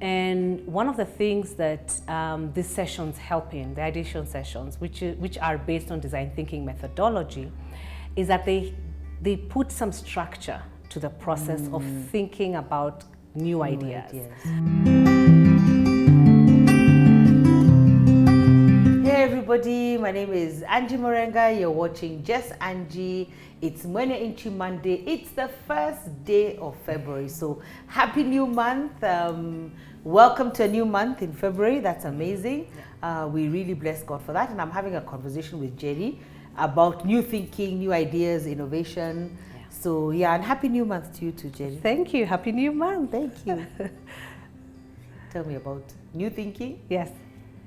And one of the things that these sessions help in, the ideation sessions, which are based on design thinking methodology, is that they put some structure to the process of thinking about new ideas. Hey everybody, my name is Angie Murenga. You're watching Just Angie. It's Mwangi Monday. It's the first day of February. So happy new month. Welcome to a new month in February. That's amazing. We really bless God for that. And I'm having a conversation with Njeri about new thinking, new ideas, innovation. So yeah, and happy new month to you too, Njeri. Thank you. Happy new month. Thank you. Tell me about new thinking. Yes.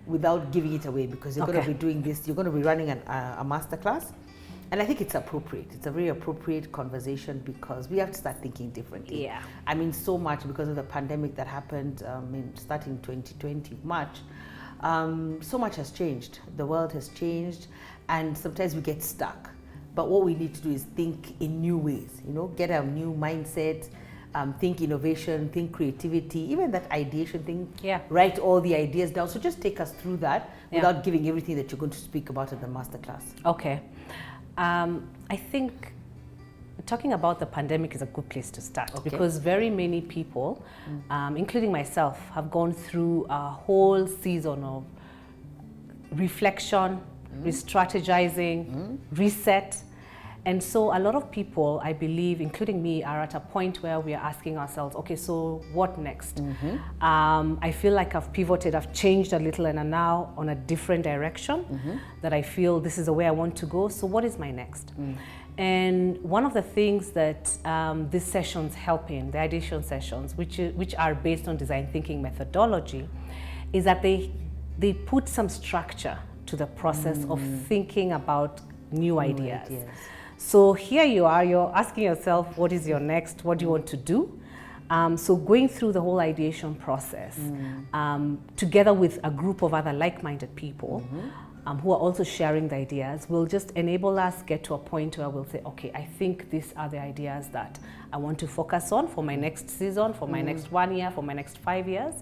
Without giving it away, because you're going to be doing this, you're going to be running a masterclass. And I think it's appropriate. It's a very appropriate conversation because we have to start thinking differently. Yeah. I mean, so much because of the pandemic that happened starting 2020, March. So much has changed. The world has changed, and sometimes we get stuck. But what we need to do is think in new ways, get a new mindset, think innovation, think creativity, even that ideation thing. Yeah. Write all the ideas down. So just take us through that without giving everything that you're going to speak about at the masterclass. Okay. I think talking about the pandemic is a good place to start because very many people, including myself, have gone through a whole season of reflection, re-strategizing, reset. And so a lot of people, I believe, including me, are at a point where we are asking ourselves, okay, so what next? I feel like I've pivoted, I've changed a little, and I'm now on a different direction that I feel this is the way I want to go. So what is my next? And one of the things that these sessions help in, the ideation sessions, which are based on design thinking methodology, is that they put some structure to the process of thinking about new ideas. So here you are, you're asking yourself, what is your next? What do you want to do? So going through the whole ideation process, together with a group of other like-minded people who are also sharing the ideas, will just enable us get to a point where we'll say, okay, I think these are the ideas that I want to focus on for my next season, for my next 1 year, for my next 5 years,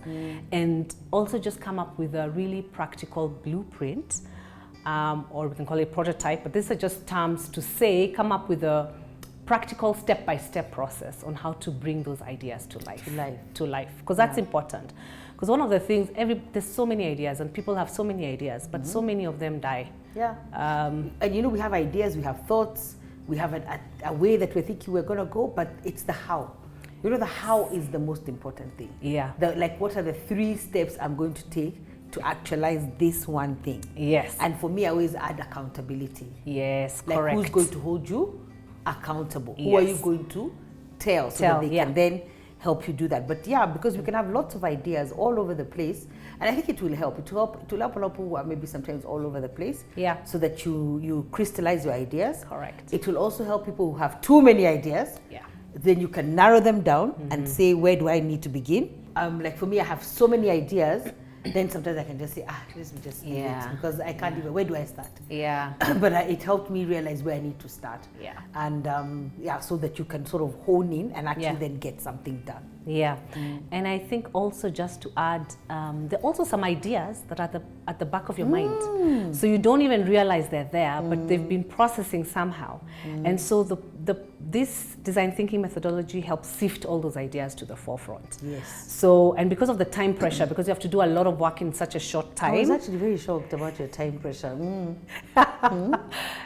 and also just come up with a really practical blueprint. Or we can call it prototype, but these are just terms to say, come up with a practical step-by-step process on how to bring those ideas to life. Because that's important. Because one of the things, there's so many ideas and people have so many ideas, but so many of them die. Yeah. And we have ideas, we have thoughts, we have a way that we're thinking we're going to go, but it's the how. The how is the most important thing. Yeah. What are the 3 steps I'm going to take to actualize this one thing? Yes. And for me, I always add accountability. Yes, correct. Who's going to hold you accountable? Who are you going to tell so that they can then help you do that? But because we can have lots of ideas all over the place, and I think it will help. It will help a lot of people who are maybe sometimes all over the place. Yeah. So that you crystallize your ideas. Correct. It will also help people who have too many ideas. Yeah. Then you can narrow them down and say, where do I need to begin? Like for me, I have so many ideas. Then sometimes I can just say, let me just leave it, because I can't even, where do I start? Yeah. But it helped me realize where I need to start. Yeah. And so that you can sort of hone in and actually then get something done. Yeah. And I think also just to add, there are also some ideas that are at the back of your mind. So you don't even realize they're there, but they've been processing somehow. And so this design thinking methodology helps sift all those ideas to the forefront. Yes. So, and because of the time pressure, because you have to do a lot of work in such a short time. I was actually very shocked about your time pressure.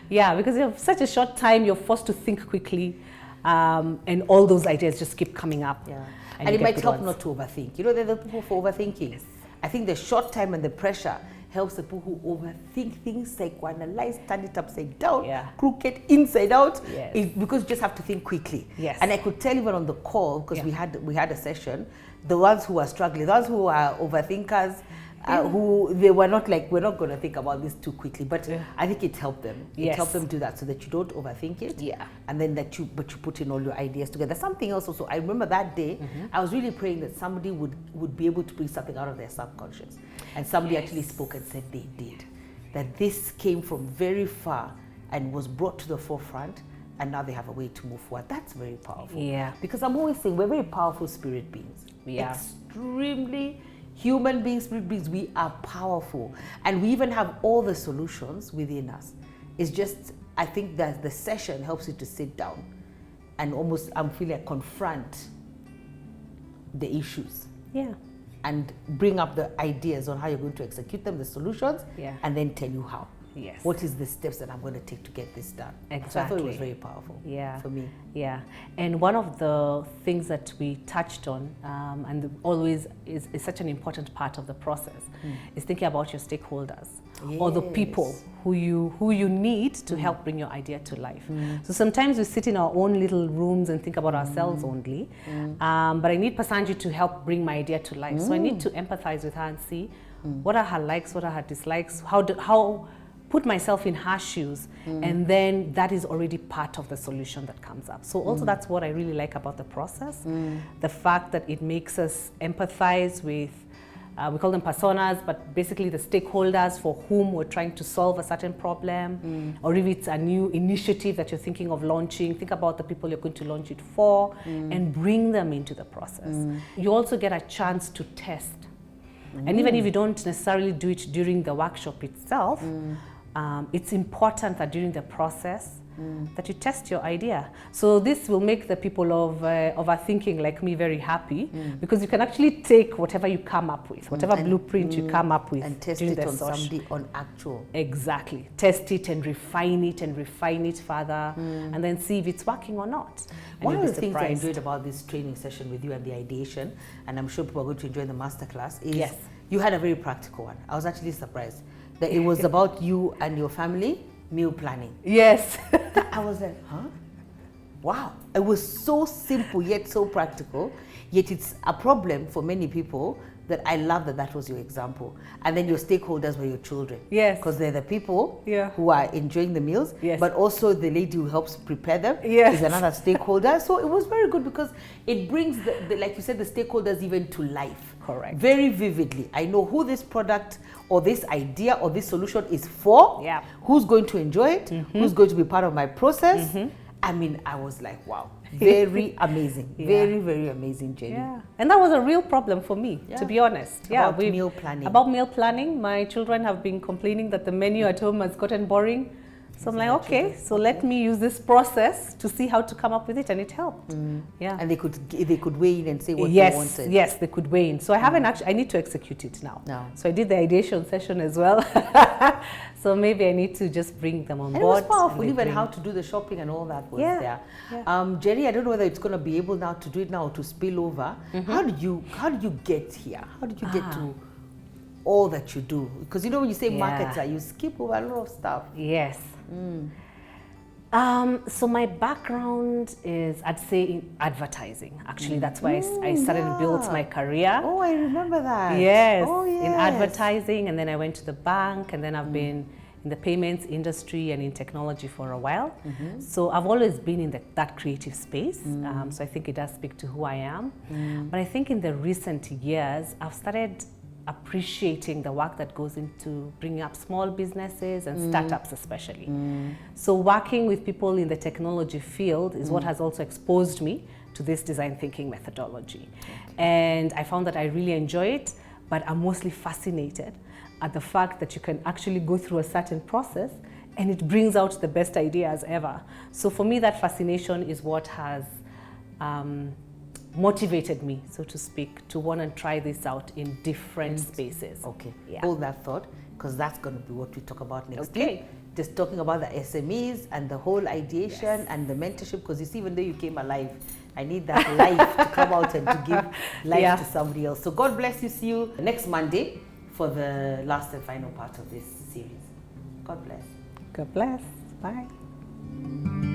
Yeah, because you have such a short time, you're forced to think quickly, and all those ideas just keep coming up. Yeah. And it might help not to overthink. There are the people for overthinking. Yes. I think the short time and the pressure helps the people who overthink things, psychoanalyze, turn it upside down, crooked inside out, because you just have to think quickly. Yes. And I could tell even on the call, because we had a session, the ones who are struggling, the ones who are overthinkers, who they were not like, we're not going to think about this too quickly, but I think it helped them. It helped them do that so that you don't overthink it. Yeah. And then you put in all your ideas together. Something else also, I remember that day, I was really praying that somebody would be able to bring something out of their subconscious. And somebody actually spoke and said they did. That this came from very far and was brought to the forefront, and now they have a way to move forward. That's very powerful. Yeah. Because I'm always saying we're very powerful spirit beings. Yeah. extremely human beings, spirit beings. We are powerful, and we even have all the solutions within us. It's just, I think that the session helps you to sit down and almost, I'm feeling like, confront the issues. Yeah. And bring up the ideas on how you're going to execute them, the solutions, and then tell you how. Yes. What is the steps that I'm going to take to get this done? Exactly. So I thought it was very powerful. Yeah. For me. Yeah. And one of the things that we touched on, and always is such an important part of the process, is thinking about your stakeholders, or the people who you need to help bring your idea to life. So sometimes we sit in our own little rooms and think about ourselves only, but I need Pastor Angie to help bring my idea to life. So I need to empathize with her and see what are her likes, what are her dislikes, how put myself in her shoes, and then that is already part of the solution that comes up. So also that's what I really like about the process, the fact that it makes us empathize with, we call them personas, but basically the stakeholders for whom we're trying to solve a certain problem, or if it's a new initiative that you're thinking of launching, think about the people you're going to launch it for, and bring them into the process. You also get a chance to test. And even if you don't necessarily do it during the workshop itself, it's important that during the process that you test your idea. So this will make the people of overthinking like me very happy, because you can actually take whatever you come up with, whatever blueprint you come up with, and test it on somebody on actual. Exactly. Test it and refine it further, and then see if it's working or not. One of the things I enjoyed about this training session with you and the ideation, and I'm sure people are going to enjoy the masterclass, is you had a very practical one. I was actually surprised that it was about you and your family meal planning. Yes. I was like, huh? Wow. It was so simple yet so practical, yet it's a problem for many people. That I love that was your example. And then your stakeholders were your children. Yes. Because they're the people who are enjoying the meals, but also the lady who helps prepare them is another stakeholder. So it was very good because it brings, the like you said, the stakeholders even to life. Correct. Very vividly. I know who this product or this idea or this solution is for, who's going to enjoy it, who's going to be part of my process. I mean, I was like, wow, very amazing. Very, very amazing, Jenny. Yeah. And that was a real problem for me, to be honest. About meal planning. About meal planning. My children have been complaining that the menu at home has gotten boring. So I'm like, okay, so let me use this process to see how to come up with it, and it helped. Yeah. And they could weigh in and say what they wanted. Yes, they could weigh in. So I haven't actually, I need to execute it now. So I did the ideation session as well. So maybe I need to just bring them on board. It was powerful, even how to do the shopping and all that was there. Jerry, I don't know whether it's going to be able now to do it now or to spill over. How did you get here? How did you get to all that you do? Because you know when you say marketer, you skip over a lot of stuff. Yes. So my background is, I'd say, in advertising. Actually, that's why I started and built my career. Oh, I remember that. Yes, in advertising, and then I went to the bank, and then I've been in the payments industry and in technology for a while. So I've always been in that creative space. So I think it does speak to who I am. But I think in the recent years, I've started appreciating the work that goes into bringing up small businesses and startups especially. So working with people in the technology field is what has also exposed me to this design thinking methodology. And I found that I really enjoy it, but I'm mostly fascinated at the fact that you can actually go through a certain process and it brings out the best ideas ever. So for me, that fascination is what has motivated me, so to speak, to want to try this out in different spaces. Okay, hold that thought, because that's going to be what we talk about next week. Just talking about the SMEs and the whole ideation and the mentorship, because you see, even though you came alive, I need that life to come out and to give life to somebody else. So God bless you. See you next Monday for the last and final part of this series. God bless. God bless. Bye.